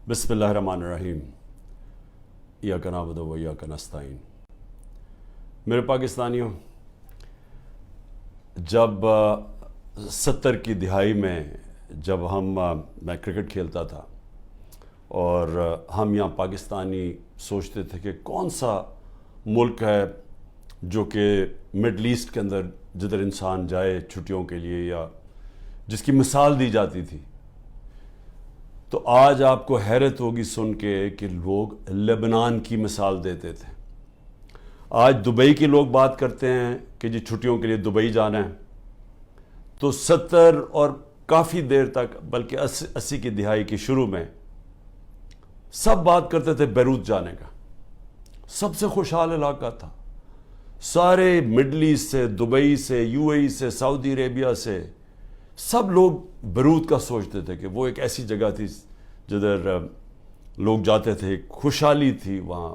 بسم اللہ الرحمن الرحیم ایاک نعبد و ایاک نستعین۔ میرے پاکستانیوں، جب 70 کی دہائی میں جب میں کرکٹ کھیلتا تھا اور ہم یہاں پاکستانی سوچتے تھے کہ کون سا ملک ہے جو کہ مڈل ایسٹ کے اندر جدھر انسان جائے چھٹیوں کے لیے یا جس کی مثال دی جاتی تھی، تو آج آپ کو حیرت ہوگی سن کے کہ لوگ لبنان کی مثال دیتے تھے۔ آج دبئی کے لوگ بات کرتے ہیں کہ جی چھٹیوں کے لیے دبئی جانا ہے، تو 70 اور کافی دیر تک بلکہ 80 کی دہائی کی شروع میں سب بات کرتے تھے بیروت جانے کا۔ سب سے خوشحال علاقہ تھا، سارے مڈل ایسٹ سے، دبئی سے، یو اے ای سے، سعودی عربیہ سے سب لوگ بیروت کا سوچتے تھے کہ وہ ایک ایسی جگہ تھی جدھر لوگ جاتے تھے، خوشحالی تھی وہاں،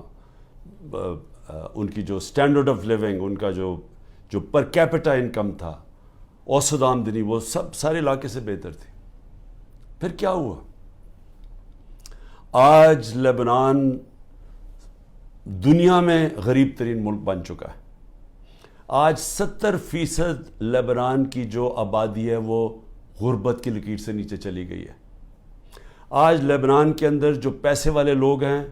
ان کی جو سٹینڈرڈ آف لیونگ، ان کا جو پر کیپٹا انکم تھا، اوسط آمدنی، وہ سب سارے علاقے سے بہتر تھی۔ پھر کیا ہوا؟ آج لبنان دنیا میں غریب ترین ملک بن چکا ہے۔ آج 70% لبنان کی جو آبادی ہے وہ غربت کی لکیر سے نیچے چلی گئی ہے۔ آج لبنان کے اندر جو پیسے والے لوگ ہیں،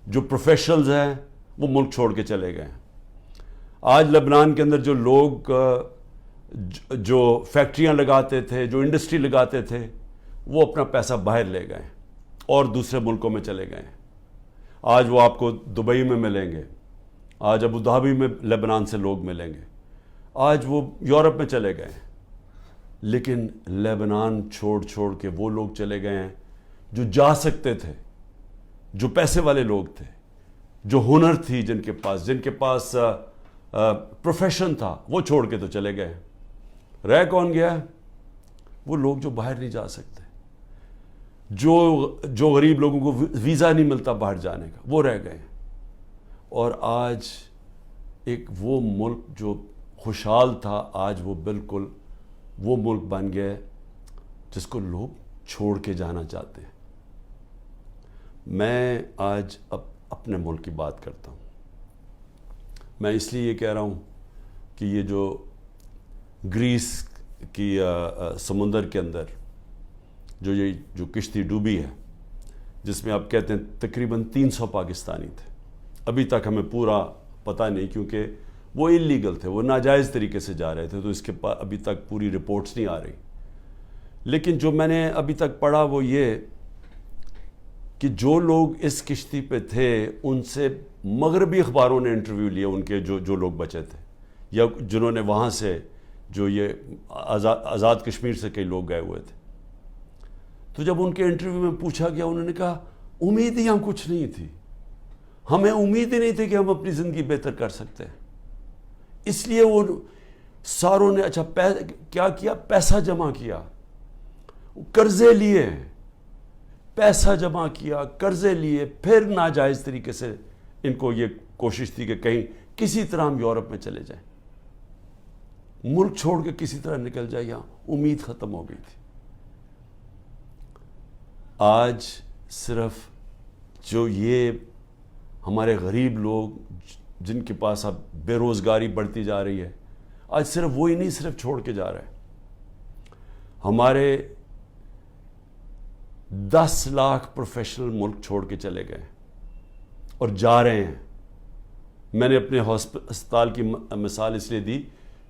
جو پروفیشنلز ہیں، وہ ملک چھوڑ کے چلے گئے ہیں۔ آج لبنان کے اندر جو لوگ جو فیکٹریاں لگاتے تھے، جو انڈسٹری لگاتے تھے، وہ اپنا پیسہ باہر لے گئے ہیں اور دوسرے ملکوں میں چلے گئے ہیں۔ آج وہ آپ کو دبئی میں ملیں گے، آج ابوظہبی میں لبنان سے لوگ ملیں گے، آج وہ یورپ میں چلے گئے ہیں۔ لیکن لبنان چھوڑ کے وہ لوگ چلے گئے ہیں جو جا سکتے تھے، جو پیسے والے لوگ تھے، جو ہنر تھی جن کے پاس پروفیشن تھا، وہ چھوڑ کے تو چلے گئے ہیں۔ رہ کون گیا؟ وہ لوگ جو باہر نہیں جا سکتے، جو غریب لوگوں کو ویزا نہیں ملتا باہر جانے کا، وہ رہ گئے ہیں۔ اور آج ایک وہ ملک جو خوشحال تھا، آج وہ بالکل وہ ملک بن گیا ہے جس کو لوگ چھوڑ کے جانا چاہتے ہیں۔ میں آج اپنے ملک کی بات کرتا ہوں۔ میں اس لیے یہ کہہ رہا ہوں کہ یہ جو گریس کی سمندر کے اندر جو کشتی ڈوبی ہے، جس میں آپ کہتے ہیں تقریباً 300 پاکستانی تھے، ابھی تک ہمیں پورا پتہ نہیں، کیونکہ وہ انلیگل تھے، وہ ناجائز طریقے سے جا رہے تھے، تو اس کے ابھی تک پوری رپورٹس نہیں آ رہی۔ لیکن جو میں نے ابھی تک پڑھا وہ یہ کہ جو لوگ اس کشتی پہ تھے ان سے مغربی اخباروں نے انٹرویو لیا، ان کے جو لوگ بچے تھے یا جنہوں نے وہاں سے جو یہ آزاد کشمیر سے کئی لوگ گئے ہوئے تھے، تو جب ان کے انٹرویو میں پوچھا گیا، انہوں نے کہا امید ہی ہم کچھ نہیں تھی، ہمیں امید ہی نہیں تھی کہ ہم اپنی زندگی بہتر کر سکتے ہیں۔ اس لیے وہ ساروں نے کیا کیا؟ پیسہ جمع کیا، قرضے لیے، پیسہ جمع کیا، قرضے لیے، پھر ناجائز طریقے سے ان کو یہ کوشش تھی کہ کہیں کسی طرح ہم یورپ میں چلے جائیں، ملک چھوڑ کے کسی طرح نکل جائے، یہاں امید ختم ہو گئی تھی۔ آج صرف جو یہ ہمارے غریب لوگ جن کے پاس اب بے روزگاری بڑھتی جا رہی ہے، آج صرف وہی نہیں صرف چھوڑ کے جا رہے ہیں، ہمارے 10 لاکھ پروفیشنل ملک چھوڑ کے چلے گئے اور جا رہے ہیں۔ میں نے اپنے ہسپتال کی مثال اس لیے دی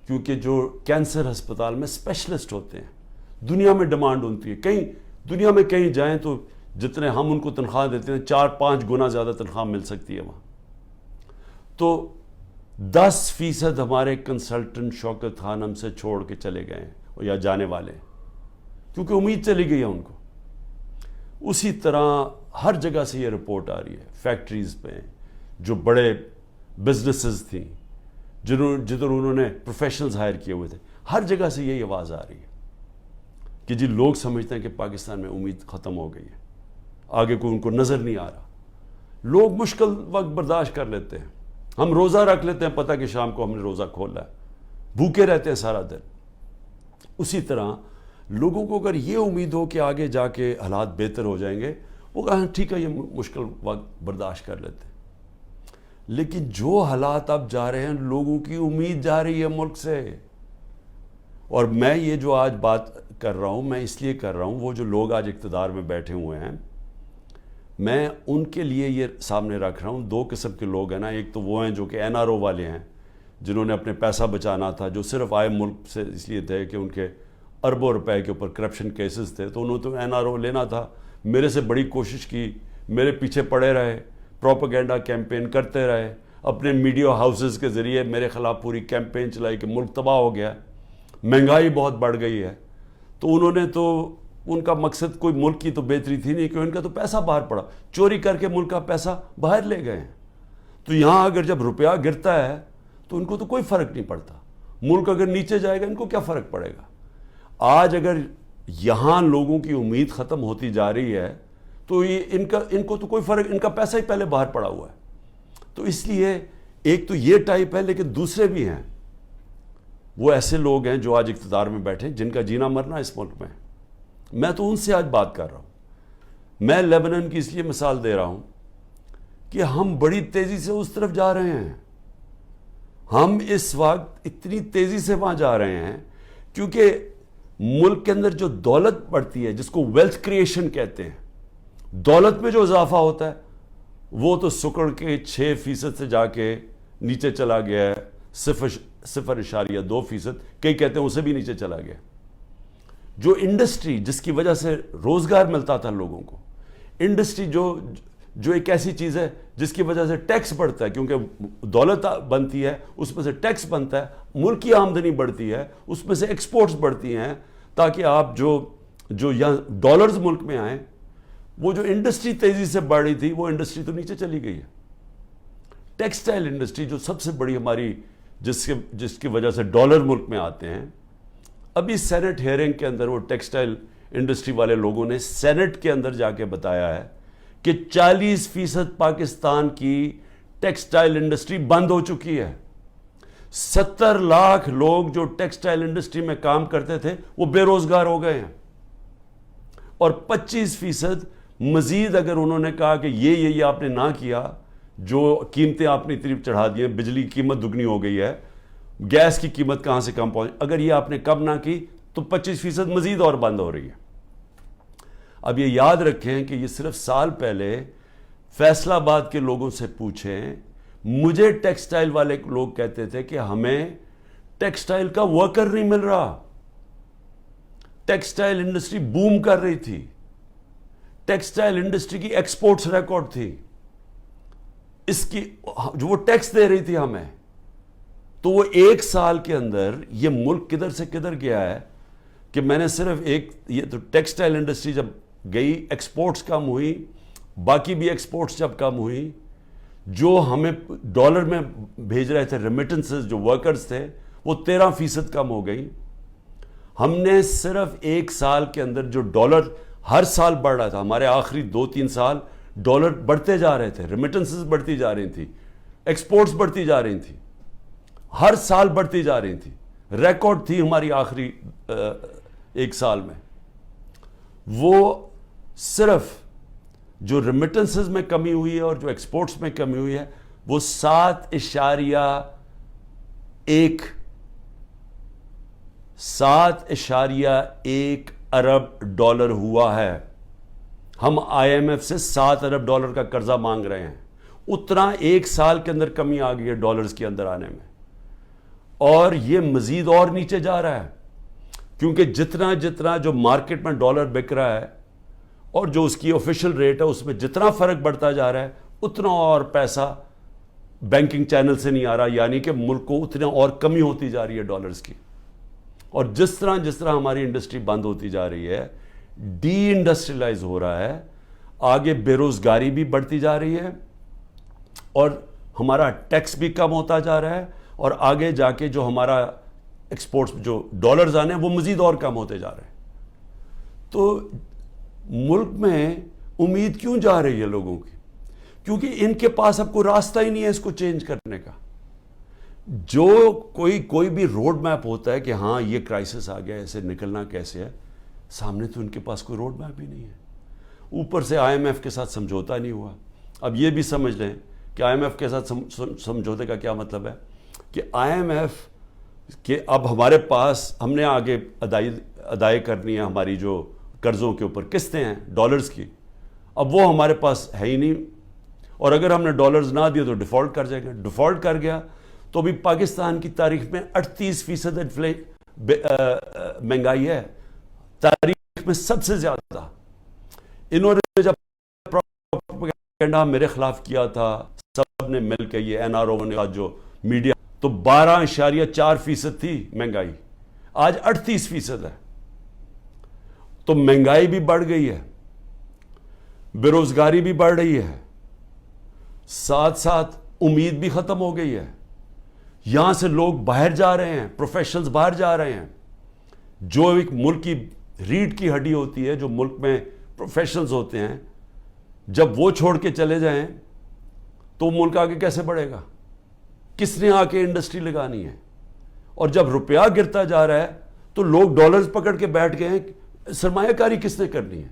کیونکہ جو کینسر ہسپتال میں اسپیشلسٹ ہوتے ہیں، دنیا میں ڈیمانڈ ہوتی ہے، دنیا میں کہیں جائیں تو جتنے ہم ان کو تنخواہ دیتے ہیں 4-5 گنا زیادہ تنخواہ مل سکتی ہے وہاں۔ تو 10% ہمارے کنسلٹنٹ شوکت خان ہم سے چھوڑ کے چلے گئے ہیں یا جانے والے ہیں، کیونکہ امید چلی گئی ہے ان کو۔ اسی طرح ہر جگہ سے یہ رپورٹ آ رہی ہے، فیکٹریز پہ جو بڑے بزنسز تھیں جدھر انہوں نے پروفیشنلز ہائر کیے ہوئے تھے، ہر جگہ سے یہی آواز آ رہی ہے کہ جی لوگ سمجھتے ہیں کہ پاکستان میں امید ختم ہو گئی ہے، آگے کوئی ان کو نظر نہیں آ رہا۔ لوگ مشکل وقت برداشت کر لیتے ہیں، ہم روزہ رکھ لیتے ہیں، پتہ کہ شام کو ہم نے روزہ کھولا ہے، بھوکے رہتے ہیں سارا دن۔ اسی طرح لوگوں کو اگر یہ امید ہو کہ آگے جا کے حالات بہتر ہو جائیں گے، وہ کہا ٹھیک ہے یہ مشکل وقت برداشت کر لیتے. لیکن جو حالات اب جا رہے ہیں, لوگوں کی امید جا رہی ہے ملک سے. اور میں یہ جو آج بات کر رہا ہوں, میں اس لیے کر رہا ہوں, وہ جو لوگ آج اقتدار میں بیٹھے ہوئے ہیں, میں ان کے لیے یہ سامنے رکھ رہا ہوں. دو قسم کے لوگ ہیں نا, ایک تو وہ ہیں جو کہ NRO والے ہیں, جنہوں نے اپنے پیسہ بچانا تھا, جو صرف آئے ملک سے اس لیے تھے کہ ان کے اربوں روپے کے اوپر کرپشن کیسز تھے, تو انہوں نے تو NRO لینا تھا. میرے سے بڑی کوشش کی, میرے پیچھے پڑے رہے, پروپیگنڈا کیمپین کرتے رہے, اپنے میڈیا ہاؤسز کے ذریعے میرے خلاف پوری کیمپین چلائی کہ ملک تباہ ہو گیا, مہنگائی بہت بڑھ گئی ہے. تو انہوں نے تو, ان کا مقصد کوئی ملک کی تو بہتری تھی نہیں, کہ ان کا تو پیسہ باہر پڑا, چوری کر کے ملک کا پیسہ باہر لے گئے ہیں. تو یہاں اگر جب روپیہ گرتا ہے تو ان کو تو کوئی فرق نہیں پڑتا, ملک اگر نیچے جائے گا ان کو کیا فرق پڑے گا. آج اگر یہاں لوگوں کی امید ختم ہوتی جا رہی ہے تو یہ ان کو تو کوئی فرق, ان کا پیسہ ہی پہلے باہر پڑا ہوا ہے. تو اس لیے ایک تو یہ ٹائپ ہے, لیکن دوسرے بھی ہیں, وہ ایسے لوگ ہیں جو آج اقتدار میں بیٹھے, جن کا جینا مرنا اس ملک میں. میں تو ان سے آج بات کر رہا ہوں. میں لیبنان کی اس لیے مثال دے رہا ہوں کہ ہم بڑی تیزی سے اس طرف جا رہے ہیں. ہم اس وقت اتنی تیزی سے وہاں جا رہے ہیں کیونکہ ملک کے اندر جو دولت بڑھتی ہے, جس کو ویلتھ کریشن کہتے ہیں, دولت میں جو اضافہ ہوتا ہے, وہ تو سکڑ کے 6% سے جا کے نیچے چلا گیا ہے 0.2%, کئی کہتے ہیں اسے بھی نیچے چلا گیا. جو انڈسٹری جس کی وجہ سے روزگار ملتا تھا لوگوں کو, انڈسٹری جو ایک ایسی چیز ہے جس کی وجہ سے ٹیکس بڑھتا ہے, کیونکہ دولت بنتی ہے اس میں سے ٹیکس بنتا ہے, ملک کی آمدنی بڑھتی ہے, اس میں سے ایکسپورٹس بڑھتی ہیں, تاکہ آپ جو یہاں ڈالرز ملک میں آئیں. وہ جو انڈسٹری تیزی سے بڑھ رہی تھی, وہ انڈسٹری تو نیچے چلی گئی ہے. ٹیکسٹائل انڈسٹری جو سب سے بڑی ہماری, جس کی وجہ سے ڈالر ملک میں آتے ہیں, ابھی سینٹ ہیئرنگ کے اندر وہ ٹیکسٹائل انڈسٹری والے لوگوں نے سینٹ کے اندر جا کے بتایا ہے کہ 40% پاکستان کی ٹیکسٹائل انڈسٹری بند ہو چکی ہے. 70 لاکھ لوگ جو ٹیکسٹائل انڈسٹری میں کام کرتے تھے وہ بے روزگار ہو گئے ہیں. اور 25% مزید اگر انہوں نے کہا کہ یہ آپ نے نہ کیا, جو قیمتیں آپ نے اتنی چڑھا دی ہیں, بجلی کی قیمت دگنی ہو گئی ہے, گیس کی قیمت کہاں سے کم پہنچ, اگر یہ آپ نے کم نہ کی تو 25% مزید اور بند ہو رہی ہے. اب یہ یاد رکھیں کہ یہ صرف سال پہلے فیصل آباد کے لوگوں سے پوچھیں, مجھے ٹیکسٹائل والے لوگ کہتے تھے کہ ہمیں ٹیکسٹائل کا ورکر نہیں مل رہا. ٹیکسٹائل انڈسٹری بوم کر رہی تھی, ٹیکسٹائل انڈسٹری کی ایکسپورٹس ریکارڈ تھی, اس کی جو وہ ٹیکس دے رہی تھی ہمیں. تو وہ 1 سال کے اندر یہ ملک کدھر سے کدھر گیا ہے کہ میں نے صرف یہ تو ٹیکسٹائل انڈسٹری جب گئی, ایکسپورٹس کم ہوئی, باقی بھی ایکسپورٹس جب کم ہوئی, جو ہمیں ڈالر میں بھیج رہے تھے ریمیٹنسز, جو ورکرز تھے, وہ 13% کم ہو گئی. ہم نے صرف 1 سال کے اندر جو ڈالر ہر سال بڑھ رہا تھا, ہمارے آخری 2-3 سال ڈالر بڑھتے جا رہے تھے, ریمیٹنسز بڑھتی جا رہی تھی, ایکسپورٹس بڑھتی جا رہی تھی, ہر سال بڑھتی جا رہی تھی, ریکارڈ تھی ہماری آخری 1 سال میں. وہ صرف جو ریمیٹنسز میں کمی ہوئی ہے اور جو ایکسپورٹس میں کمی ہوئی ہے, وہ 7.1 ارب ڈالر ہوا ہے. ہم IMF سے 7 ارب ڈالر کا قرضہ مانگ رہے ہیں. اتنا 1 سال کے اندر کمی آ گئی ہے ڈالرز کے اندر آنے میں, اور یہ مزید اور نیچے جا رہا ہے, کیونکہ جتنا جو مارکیٹ میں ڈالر بک رہا ہے اور جو اس کی آفیشیل ریٹ ہے, اس میں جتنا فرق بڑھتا جا رہا ہے, اتنا اور پیسہ بینکنگ چینل سے نہیں آ رہا, یعنی کہ ملک کو اتنا اور کمی ہوتی جا رہی ہے ڈالرز کی. اور جس طرح ہماری انڈسٹری بند ہوتی جا رہی ہے, ڈی انڈسٹریلائز ہو رہا ہے, آگے بے روزگاری بھی بڑھتی جا رہی ہے, اور ہمارا ٹیکس بھی کم ہوتا جا رہا ہے, اور آگے جا کے جو ہمارا ایکسپورٹس جو ڈالرز آنے ہیں وہ مزید اور کم ہوتے جا رہے ہیں. تو ملک میں امید کیوں جا رہی ہے لوگوں کی؟ کیونکہ ان کے پاس اب کوئی راستہ ہی نہیں ہے اس کو چینج کرنے کا. جو کوئی بھی روڈ میپ ہوتا ہے کہ ہاں یہ کرائسس آ گیا, ایسے نکلنا کیسے ہے, سامنے تو ان کے پاس کوئی روڈ میپ ہی نہیں ہے. اوپر سے آئی ایم ایف کے ساتھ سمجھوتا نہیں ہوا. اب یہ بھی سمجھ لیں کہ آئی ایم ایف کے ساتھ سمجھوتے کا کیا مطلب ہے کہ آئی ایم ایف کہ اب ہمارے پاس ہم نے آگے ادائی کرنی ہے ہماری جو قرضوں کے اوپر قسطیں ہیں ڈالرز کی, اب وہ ہمارے پاس ہے ہی نہیں, اور اگر ہم نے ڈالرز نہ دیے تو ڈیفالٹ کر جائے گا. ڈیفالٹ کر گیا تو بھی پاکستان کی تاریخ میں 38% مہنگائی ہے, تاریخ میں سب سے زیادہ. انہوں نے جب پروپیگنڈا میرے خلاف کیا تھا سب نے مل کے, یہ این آر او نے جو میڈیا, تو 12.4% تھی مہنگائی, آج 38% ہے. تو مہنگائی بھی بڑھ گئی ہے, بے روزگاری بھی بڑھ رہی ہے, ساتھ ساتھ امید بھی ختم ہو گئی ہے. یہاں سے لوگ باہر جا رہے ہیں, پروفیشنلز باہر جا رہے ہیں. جو ایک ملک کی ریڑھ کی ہڈی ہوتی ہے, جو ملک میں پروفیشنلز ہوتے ہیں, جب وہ چھوڑ کے چلے جائیں تو ملک آگے کیسے بڑھے گا؟ کس نے آ کے انڈسٹری لگانی ہے؟ اور جب روپیہ گرتا جا رہا ہے تو لوگ ڈالرز پکڑ کے بیٹھ گئے ہیں, سرمایہ کاری کس نے کرنی ہے؟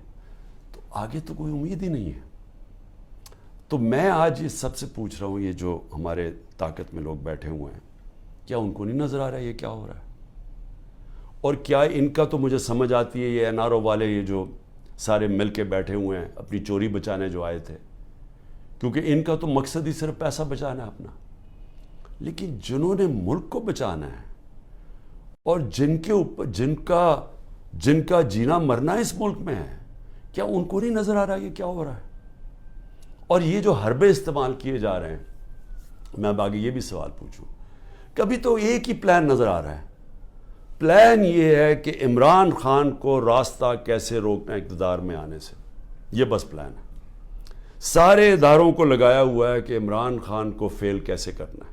تو آگے تو کوئی امید ہی نہیں ہے. تو میں آج یہ سب سے پوچھ رہا ہوں, یہ جو ہمارے طاقت میں لوگ بیٹھے ہوئے ہیں, کیا ان کو نہیں نظر آ رہا ہے یہ کیا ہو رہا ہے؟ اور کیا ان کا تو مجھے سمجھ آتی ہے, یہ این آر او والے یہ جو سارے مل کے بیٹھے ہوئے ہیں اپنی چوری بچانے جو آئے تھے, کیونکہ ان کا تو مقصد ہی صرف پیسہ بچانا ہے اپنا. لیکن جنہوں نے ملک کو بچانا ہے اور جن کے اوپر جن کا جینا مرنا اس ملک میں ہے, کیا ان کو نہیں نظر آ رہا یہ کیا ہو رہا ہے؟ اور یہ جو حربے استعمال کیے جا رہے ہیں, میں اب آگے یہ بھی سوال پوچھوں, کبھی تو ایک ہی پلان نظر آ رہا ہے. پلان یہ ہے کہ عمران خان کو راستہ کیسے روکنا اقتدار میں آنے سے, یہ بس پلان ہے. سارے اداروں کو لگایا ہوا ہے کہ عمران خان کو فیل کیسے کرنا ہے.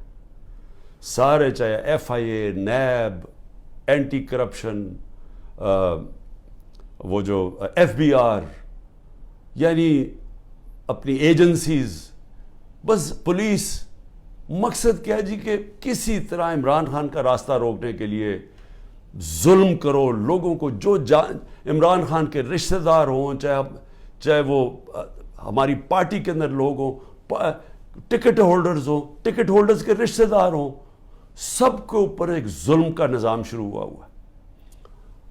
سارے, چاہے ایف آئی اے, نیب, اینٹی کرپشن, وہ جو ایف بی آر, یعنی اپنی ایجنسیز, بس پولیس, مقصد کیا ہے جی کہ کسی طرح عمران خان کا راستہ روکنے کے لیے ظلم کرو لوگوں کو, جو عمران خان کے رشتہ دار ہوں, چاہے وہ ہماری پارٹی کے اندر لوگ ہوں, ٹکٹ ہولڈرز ہوں, ٹکٹ ہولڈرز کے رشتہ دار ہوں, سب کے اوپر ایک ظلم کا نظام شروع ہوا ہے.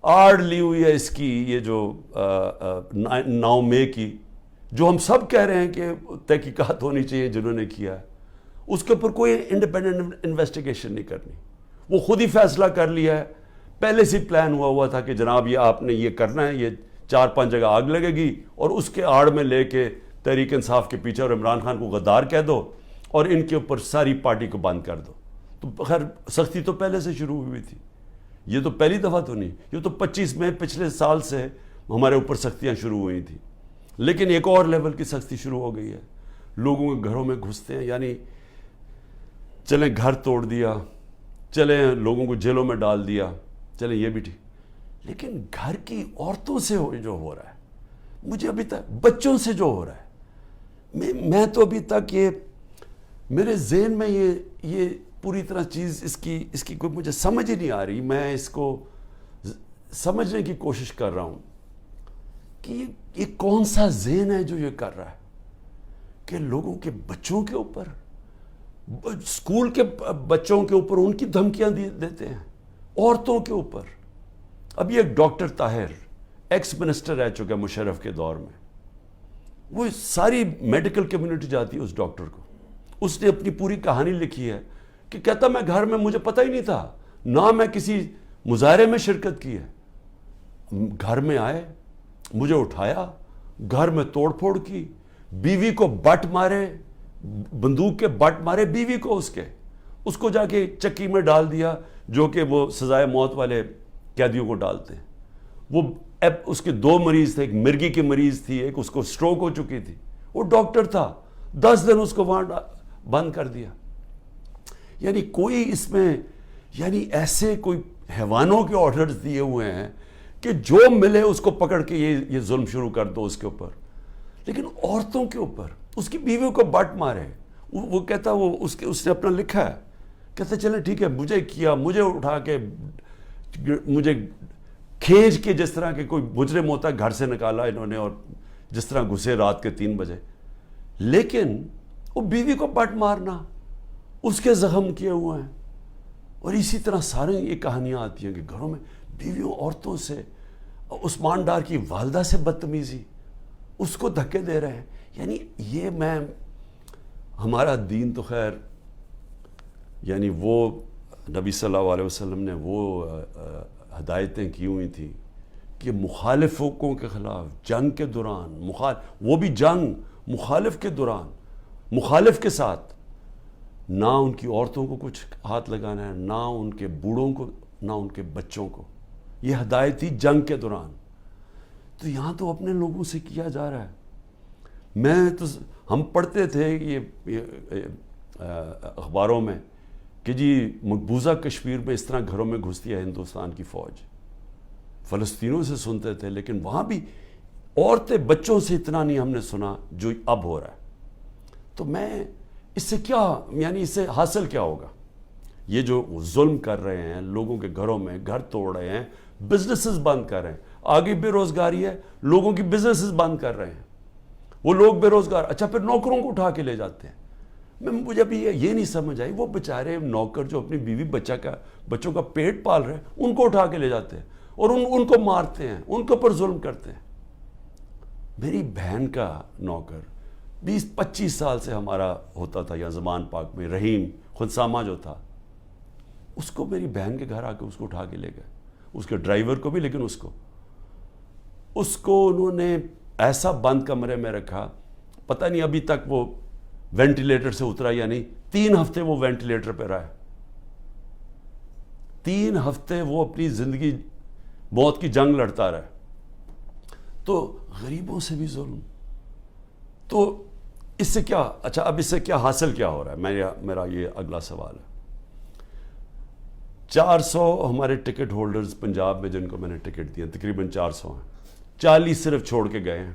آڑ لی ہوئی ہے اس کی, یہ جو 9 مئی کی, جو ہم سب کہہ رہے ہیں کہ تحقیقات ہونی چاہیے جنہوں نے کیا ہے, اس کے اوپر کوئی انڈیپینڈنٹ انویسٹیگیشن نہیں کرنی. وہ خود ہی فیصلہ کر لیا ہے, پہلے سے پلان ہوا تھا کہ جناب یہ آپ نے یہ کرنا ہے, یہ 4-5 جگہ آگ لگے گی, اور اس کے آڑ میں لے کے تحریک انصاف کے پیچھے اور عمران خان کو غدار کہہ دو اور ان کے اوپر ساری پارٹی کو بند کر دو. تو خیر سختی تو پہلے سے شروع ہوئی تھی, یہ تو پہلی دفعہ تو نہیں, یہ تو 25 مئی پچھلے سال سے ہمارے اوپر سختیاں شروع ہوئی تھیں. لیکن ایک اور لیول کی سختی شروع ہو گئی ہے, لوگوں کے گھروں میں گھستے ہیں, یعنی چلیں گھر توڑ دیا, چلیں لوگوں کو جیلوں میں ڈال دیا, چلیں یہ بھی ٹھیک, لیکن گھر کی عورتوں سے جو ہو رہا ہے, مجھے ابھی تک بچوں سے جو ہو رہا ہے, میں تو ابھی تک یہ میرے ذہن میں یہ پوری طرح چیز اس کی کوئی مجھے سمجھ ہی نہیں آ رہی. میں اس کو سمجھنے کی کوشش کر رہا ہوں کہ یہ کون سا ذہن ہے جو یہ کر رہا ہے کہ لوگوں کے بچوں کے اوپر, اسکول کے بچوں کے اوپر ان کی دھمکیاں دیتے ہیں, عورتوں کے اوپر. ابھی ایک ڈاکٹر طاہر ایکس منسٹر رہ چکا ہے مشرف کے دور میں, وہ ساری میڈیکل کمیونٹی جاتی ہے اس ڈاکٹر کو. اس نے اپنی پوری کہانی لکھی ہے کہ کہتا میں گھر میں مجھے پتہ ہی نہیں تھا, نہ میں کسی مظاہرے میں شرکت کی ہے, گھر میں آئے, مجھے اٹھایا, گھر میں توڑ پھوڑ کی, بیوی کو بٹ مارے, بندوق کے بٹ مارے بیوی کو, اس کو جا کے چکی میں ڈال دیا, جو کہ وہ سزائے موت والے قیدیوں کو ڈالتے ہیں. وہ اس کے 2 مریض تھے, ایک مرگی کی مریض تھی, ایک اس کو سٹروک ہو چکی تھی. وہ ڈاکٹر تھا, 10 دن اس کو وہاں بند کر دیا. یعنی کوئی اس میں, یعنی ایسے کوئی حیوانوں کے آرڈرز دیے ہوئے ہیں کہ جو ملے اس کو پکڑ کے یہ ظلم شروع کر دو اس کے اوپر. لیکن عورتوں کے اوپر, اس کی بیویوں کو بٹ مارے. وہ کہتا, اس نے اپنا لکھا ہے, کہتا چلیں ٹھیک ہے, مجھے کیا, مجھے اٹھا کے, مجھے کھینچ کے, جس طرح کے کوئی مجرم ہوتا ہے گھر سے نکالا انہوں نے, اور جس طرح گھسے رات کے 3 بجے. لیکن وہ بیوی کو پٹ مارنا، اس کے زخم کیے ہوئے ہیں. اور اسی طرح سارے یہ کہانیاں آتی ہیں کہ گھروں میں بیویوں عورتوں سے، عثمان ڈار کی والدہ سے بدتمیزی، اس کو دھکے دے رہے ہیں. یعنی یہ ہمارا دین تو خیر، یعنی وہ نبی صلی اللہ علیہ وسلم نے وہ ہدایتیں کی ہوئی تھیں کہ مخالفوں کے خلاف جنگ کے دوران، وہ بھی جنگ مخالف کے دوران، مخالف کے ساتھ نہ ان کی عورتوں کو کچھ ہاتھ لگانا ہے، نہ ان کے بوڑھوں کو، نہ ان کے بچوں کو. یہ ہدایت تھی جنگ کے دوران. تو یہاں تو اپنے لوگوں سے کیا جا رہا ہے. ہم پڑھتے تھے یہ اخباروں میں کہ جی مقبوضہ کشمیر میں اس طرح گھروں میں گھستی ہے ہندوستان کی فوج. فلسطینیوں سے سنتے تھے، لیکن وہاں بھی عورتیں بچوں سے اتنا نہیں ہم نے سنا جو اب ہو رہا ہے. تو اس سے کیا، یعنی اس سے حاصل کیا ہوگا؟ یہ جو ظلم کر رہے ہیں لوگوں کے گھروں میں، گھر توڑ رہے ہیں، بزنسز بند کر رہے ہیں. آگے بے روزگاری ہے، لوگوں کی بزنسز بند کر رہے ہیں. وہ لوگ بے روزگار، اچھا پھر نوکروں کو اٹھا کے لے جاتے ہیں. مجھے ابھی یہ نہیں سمجھ آئی، وہ بیچارے نوکر جو اپنی بیوی بچوں کا پیٹ پال رہے ہیں، ان کو اٹھا کے لے جاتے ہیں اور ان کو مارتے ہیں، ان کے اوپر ظلم کرتے ہیں. میری بہن کا نوکر 20-25 سال سے ہمارا ہوتا تھا یا زمان پاک میں، رحیم خنسامہ جو تھا، اس کو میری بہن کے گھر آ کے اس کو اٹھا کے لے گئے، اس کے ڈرائیور کو بھی. لیکن اس کو انہوں نے ایسا بند کمرے میں رکھا، پتہ نہیں ابھی تک وہ وینٹیلیٹر سے اترا یا نہیں. 3 ہفتے وہ وینٹیلیٹر پہ رہا ہے. 3 ہفتے وہ اپنی زندگی موت کی جنگ لڑتا رہا. تو غریبوں سے بھی ظلم. تو اس سے کیا، اچھا اب اس سے کیا حاصل کیا ہو رہا ہے؟ میرا یہ اگلا سوال ہے. 400 ہمارے ٹکٹ ہولڈرز پنجاب میں جن کو میں نے ٹکٹ دیا، تقریباً 400 ہیں. 40 صرف چھوڑ کے گئے ہیں.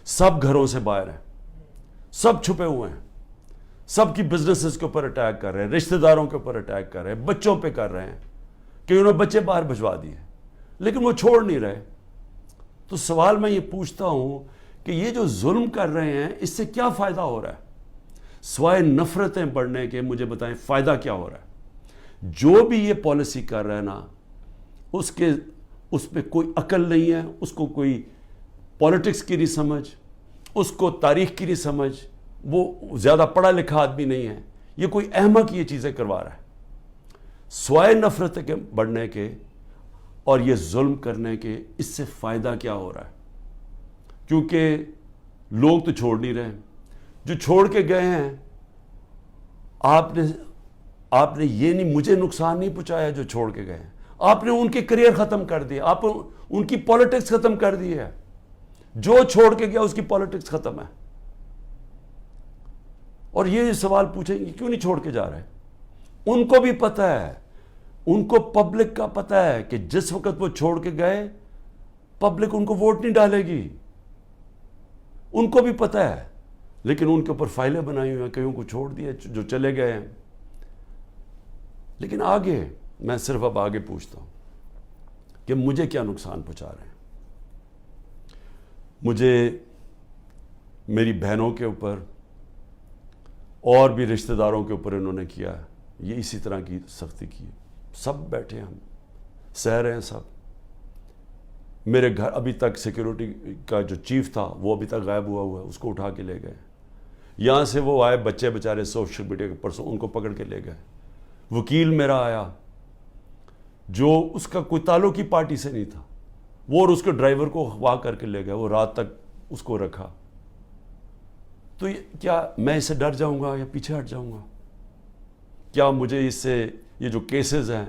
سب گھروں سے باہر ہیں، سب چھپے ہوئے ہیں، سب کی بزنسز کے اوپر اٹیک کر رہے ہیں، رشتہ داروں کے اوپر اٹیک کر رہے ہیں، بچوں پہ کر رہے ہیں کہ انہوں نے بچے باہر بھجوا دیے، لیکن وہ چھوڑ نہیں رہے. تو سوال میں یہ پوچھتا ہوں کہ یہ جو ظلم کر رہے ہیں اس سے کیا فائدہ ہو رہا ہے؟ سوائے نفرتیں بڑھنے کے مجھے بتائیں فائدہ کیا ہو رہا ہے؟ جو بھی یہ پالیسی کر رہا ہے نا، اس پہ کوئی عقل نہیں ہے، اس کو کوئی پولیٹکس کی نہیں سمجھ، اس کو تاریخ کی نہیں سمجھ، وہ زیادہ پڑھا لکھا آدمی نہیں ہے. یہ کوئی احمق یہ چیزیں کروا رہا ہے. سوائے نفرت کے بڑھنے کے اور یہ ظلم کرنے کے، اس سے فائدہ کیا ہو رہا ہے؟ کیونکہ لوگ تو چھوڑ نہیں رہے. جو چھوڑ کے گئے ہیں، آپ نے یہ نہیں، مجھے نقصان نہیں پہنچایا جو چھوڑ کے گئے ہیں. آپ نے ان کے کریئر ختم کر دیے، آپ ان کی پالیٹکس ختم کر دی ہے. جو چھوڑ کے گیا اس کی پالیٹکس ختم ہے. اور یہ سوال پوچھیں گے کیوں نہیں چھوڑ کے جا رہے؟ ان کو بھی پتہ ہے، ان کو پبلک کا پتہ ہے کہ جس وقت وہ چھوڑ کے گئے پبلک ان کو ووٹ نہیں ڈالے گی. ان کو بھی پتہ ہے، لیکن ان کے اوپر فائلیں بنائی ہوئی ہیں، کئیوں کو چھوڑ دیا جو چلے گئے ہیں. لیکن آگے میں صرف اب آگے پوچھتا ہوں کہ مجھے کیا نقصان پہنچا رہے ہیں؟ مجھے میری بہنوں کے اوپر اور بھی رشتہ داروں کے اوپر انہوں نے کیا ہے. یہ اسی طرح کی سختی کی. سب بیٹھے ہم سہ رہے ہیں. سب میرے گھر ابھی تک سیکیورٹی کا جو چیف تھا وہ ابھی تک غائب ہوا ہے، اس کو اٹھا کے لے گئے. یہاں سے وہ آئے بچے بیچارے سوشل میڈیا کے پرسوں، ان کو پکڑ کے لے گئے. وکیل میرا آیا جو اس کا کوئی تعلق ہی پارٹی سے نہیں تھا، وہ اور اس کے ڈرائیور کو اغوا کر کے لے گئے. وہ رات تک اس کو رکھا. تو کیا میں اس سے ڈر جاؤں گا یا پیچھے ہٹ جاؤں گا؟ کیا مجھے اس سے، یہ جو کیسز ہیں،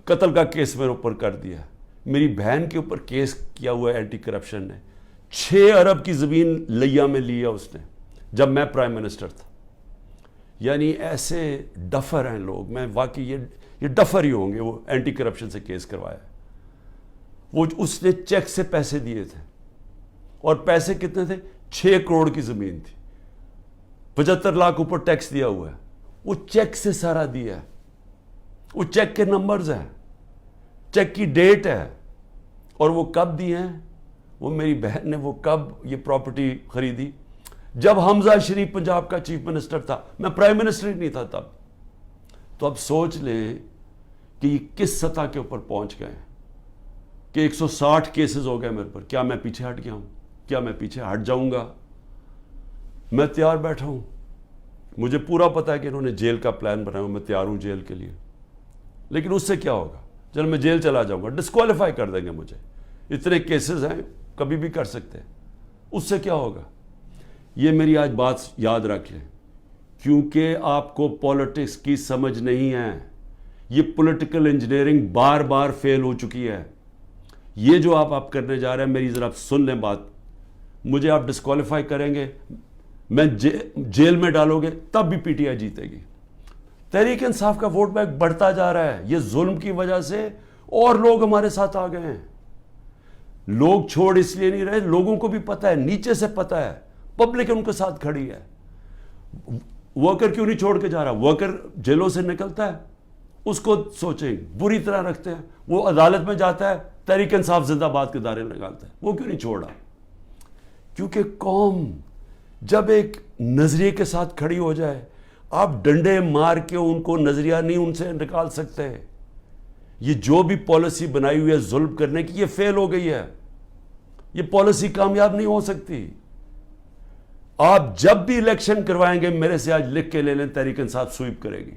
قتل کا کیس میرے اوپر کر دیا، میری بہن کے اوپر کیس کیا ہوا ہے اینٹی کرپشن نے، 6 ارب کی زمین لیا میں لیا اس نے جب میں پرائم منسٹر تھا. یعنی ایسے ڈفر ہیں لوگ. میں واقعی یہ ڈفر ہی ہوں گے. وہ اینٹی کرپشن سے کیس کروایا. وہ اس نے چیک سے پیسے دیے تھے، اور پیسے کتنے تھے؟ 6 کروڑ کی زمین تھی، 75 لاکھ اوپر ٹیکس دیا ہوا ہے. وہ چیک سے سارا دیا ہے. وہ چیک کے نمبرز ہیں، چیک کی ڈیٹ ہے، اور وہ کب دیے ہیں وہ میری بہن نے وہ کب یہ پراپرٹی خریدی؟ جب حمزہ شریف پنجاب کا چیف منسٹر تھا، میں پرائم منسٹر ہی نہیں تھا تب. تو اب سوچ لیں کہ یہ کس سطح کے اوپر پہنچ گئے کہ 160 کیسز ہو گئے میرے پر. کیا میں پیچھے ہٹ گیا ہوں؟ کیا میں پیچھے ہٹ جاؤں گا؟ میں تیار بیٹھا ہوں. مجھے پورا پتا ہے کہ انہوں نے جیل کا پلان بنایا ہوں، میں تیار ہوں جیل کے لیے. لیکن اس سے کیا ہوگا؟ چل میں جیل چلا جاؤں گا، ڈسکوالیفائی کر دیں گے مجھے. اتنے کیسز ہیں، کبھی بھی کر سکتے ہیں. اس سے کیا ہوگا؟ یہ میری آج بات یاد رکھ لیں، کیونکہ آپ کو پولیٹکس کی سمجھ نہیں ہے. یہ پولیٹیکل انجینئرنگ بار بار فیل ہو چکی ہے. یہ جو آپ کرنے جا رہے ہیں، میری ذرا سن لیں بات. مجھے آپ ڈسکوالیفائی کریں گے، میں جیل میں ڈالو گے، تب بھی پی ٹی آئی جیتے گی. تحریک انصاف کا ووٹ بینک بڑھتا جا رہا ہے. یہ ظلم کی وجہ سے اور لوگ ہمارے ساتھ آ گئے ہیں. لوگ چھوڑ اس لیے نہیں رہے، لوگوں کو بھی پتا ہے، نیچے سے پتا ہے، پبلک ان کے ساتھ کھڑی ہے. ورکر کیوں نہیں چھوڑ کے جا رہا؟ ورکر جیلوں سے نکلتا ہے، اس کو سوچیں بری طرح رکھتے ہیں. وہ عدالت میں جاتا ہے، تحریک انصاف زندہ باد کے دعوے لگاتا ہے. وہ کیوں نہیں چھوڑا؟ کیونکہ قوم جب ایک نظریے کے ساتھ کھڑی ہو جائے، آپ ڈنڈے مار کے ان کو نظریہ نہیں ان سے نکال سکتے. یہ جو بھی پالیسی بنائی ہوئی ہے ظلم کرنے کی، یہ فیل ہو گئی ہے. یہ پالیسی کامیاب نہیں ہو سکتی. آپ جب بھی الیکشن کروائیں گے، میرے سے آج لکھ کے لے لیں، تحریک انصاف سویپ کرے گی.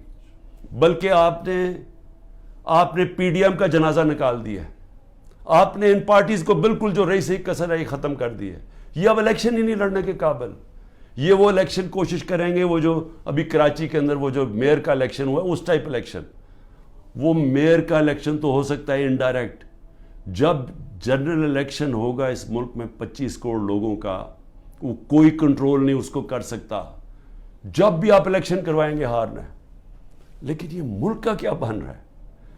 بلکہ آپ نے پی ڈی ایم کا جنازہ نکال دیا ہے. آپ نے ان پارٹیز کو بالکل جو رہی صحیح کسر ہے ختم کر دی ہے. یہ اب الیکشن ہی نہیں لڑنے کے قابل. یہ وہ الیکشن کوشش کریں گے، وہ جو ابھی کراچی کے اندر وہ جو میئر کا الیکشن ہوا، اس ٹائپ الیکشن. وہ میئر کا الیکشن تو ہو سکتا ہے انڈائریکٹ. جب جنرل الیکشن ہوگا اس ملک میں 25 کروڑ لوگوں کا، وہ کوئی کنٹرول نہیں اس کو کر سکتا. جب بھی آپ الیکشن کروائیں گے ہارنا ہے. لیکن یہ ملک کا کیا بن رہا ہے؟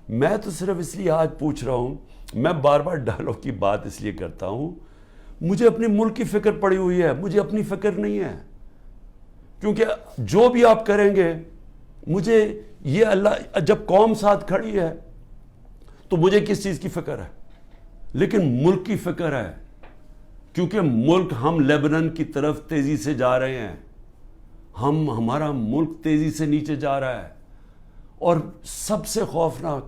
میں تو صرف اس لیے آج پوچھ رہا ہوں، میں بار بار ڈائلاگ کی بات اس لیے کرتا ہوں، مجھے اپنے ملک کی فکر پڑی ہوئی ہے، مجھے اپنی فکر نہیں ہے. کیونکہ جو بھی آپ کریں گے، مجھے یہ اللہ، جب قوم ساتھ کھڑی ہے تو مجھے کس چیز کی فکر ہے؟ لیکن ملک کی فکر ہے. کیونکہ ملک، ہم لیبنان کی طرف تیزی سے جا رہے ہیں. ہمارا ملک تیزی سے نیچے جا رہا ہے. اور سب سے خوفناک،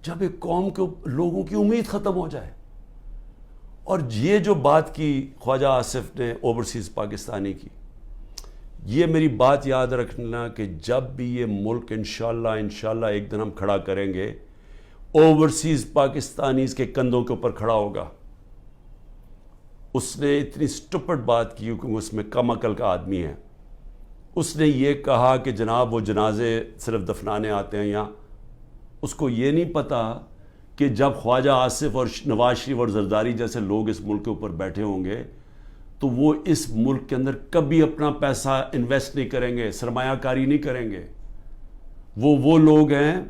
جب ایک قوم کے لوگوں کی امید ختم ہو جائے. اور یہ جو بات کی خواجہ آصف نے اوورسیز پاکستانی کی، یہ میری بات یاد رکھنا کہ جب بھی یہ ملک انشاءاللہ ایک دن ہم کھڑا کریں گے، اوورسیز پاکستانیز کے کندھوں کے اوپر کھڑا ہوگا. اس نے اتنی سٹپڈ بات کی کیونکہ اس میں کم عقل کا آدمی ہے. اس نے یہ کہا کہ جناب وہ جنازے صرف دفنانے آتے ہیں یہاں. اس کو یہ نہیں پتا کہ جب خواجہ آصف اور نواز شریف اور زرداری جیسے لوگ اس ملک کے اوپر بیٹھے ہوں گے تو وہ اس ملک کے اندر کبھی اپنا پیسہ انویسٹ نہیں کریں گے، سرمایہ کاری نہیں کریں گے. وہ لوگ ہیں،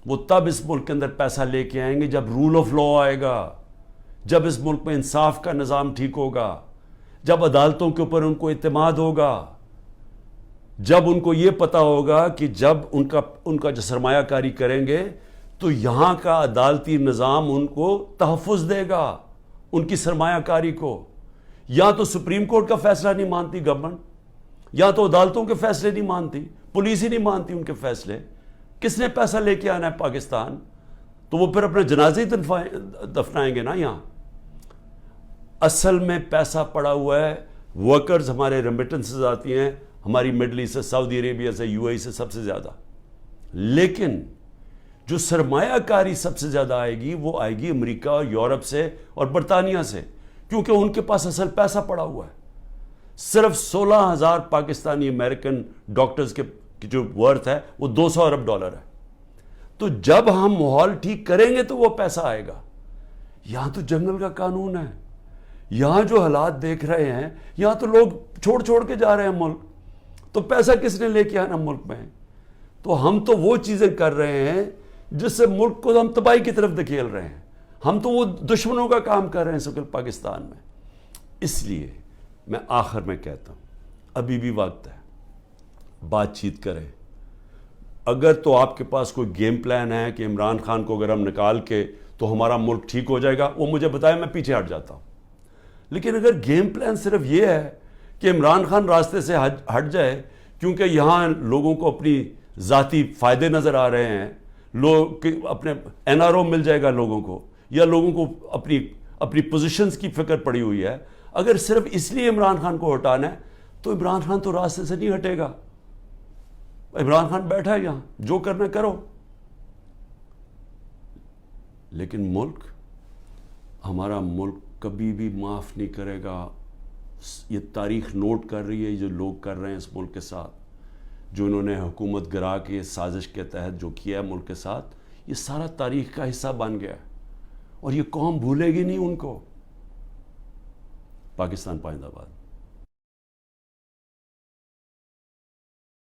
وہ تب اس ملک کے اندر پیسہ لے کے آئیں گے جب رول آف لا آئے گا، جب اس ملک میں انصاف کا نظام ٹھیک ہوگا، جب عدالتوں کے اوپر ان کو اعتماد ہوگا، جب ان کو یہ پتا ہوگا کہ جب ان کا جو سرمایہ کاری کریں گے تو یہاں کا عدالتی نظام ان کو تحفظ دے گا، ان کی سرمایہ کاری کو. یا تو سپریم کورٹ کا فیصلہ نہیں مانتی گورنمنٹ، یا تو عدالتوں کے فیصلے نہیں مانتی، پولیس ہی نہیں مانتی ان کے فیصلے. کس نے پیسہ لے کے آنا ہے پاکستان؟ تو وہ پھر اپنے جنازے دفنائیں گے نا یہاں. اصل میں پیسہ پڑا ہوا ہے، ورکرز ہمارے ریمیٹنسز آتی ہیں ہماری مڈل ایسٹ سے، سعودی عربیہ سے، یو اے ای سے سب سے زیادہ. لیکن جو سرمایہ کاری سب سے زیادہ آئے گی وہ آئے گی امریکہ اور یورپ سے اور برطانیہ سے، کیونکہ ان کے پاس اصل پیسہ پڑا ہوا ہے. صرف 16,000 پاکستانی امریکن ڈاکٹرز کے جو ورتھ ہے وہ $200 ارب ہے. تو جب ہم ماحول ٹھیک کریں گے تو وہ پیسہ آئے گا. یہاں تو جنگل کا قانون ہے. یہاں جو حالات دیکھ رہے ہیں، یہاں تو لوگ چھوڑ کے جا رہے ہیں ملک. تو پیسہ کس نے لے کے آنا ملک میں؟ تو ہم تو وہ چیزیں کر رہے ہیں جس سے ملک کو ہم تباہی کی طرف دھکیل رہے ہیں. ہم تو وہ دشمنوں کا کام کر رہے ہیں سکل پاکستان میں. اس لیے میں آخر میں کہتا ہوں، ابھی بھی وقت ہے، بات چیت کریں. اگر تو آپ کے پاس کوئی گیم پلان ہے کہ عمران خان کو اگر ہم نکال کے تو ہمارا ملک ٹھیک ہو جائے گا، وہ مجھے بتائیں، میں پیچھے ہٹ جاتا ہوں. لیکن اگر گیم پلان صرف یہ ہے کہ عمران خان راستے سے ہٹ جائے کیونکہ یہاں لوگوں کو اپنی ذاتی فائدے نظر آ رہے ہیں، لوگ اپنے این آر او مل جائے گا لوگوں کو، یا لوگوں کو اپنی پوزیشنز کی فکر پڑی ہوئی ہے، اگر صرف اس لیے عمران خان کو ہٹانا ہے تو عمران خان تو راستے سے نہیں ہٹے گا. عمران خان بیٹھا ہے یہاں، جو کرنا کرو. لیکن ملک، ہمارا ملک کبھی بھی معاف نہیں کرے گا. یہ تاریخ نوٹ کر رہی ہے جو لوگ کر رہے ہیں اس ملک کے ساتھ، جو انہوں نے حکومت گرا کے سازش کے تحت جو کیا ہے ملک کے ساتھ، یہ سارا تاریخ کا حصہ بن گیا ہے اور یہ قوم بھولے گی نہیں ان کو. پاکستان پائندہ باد.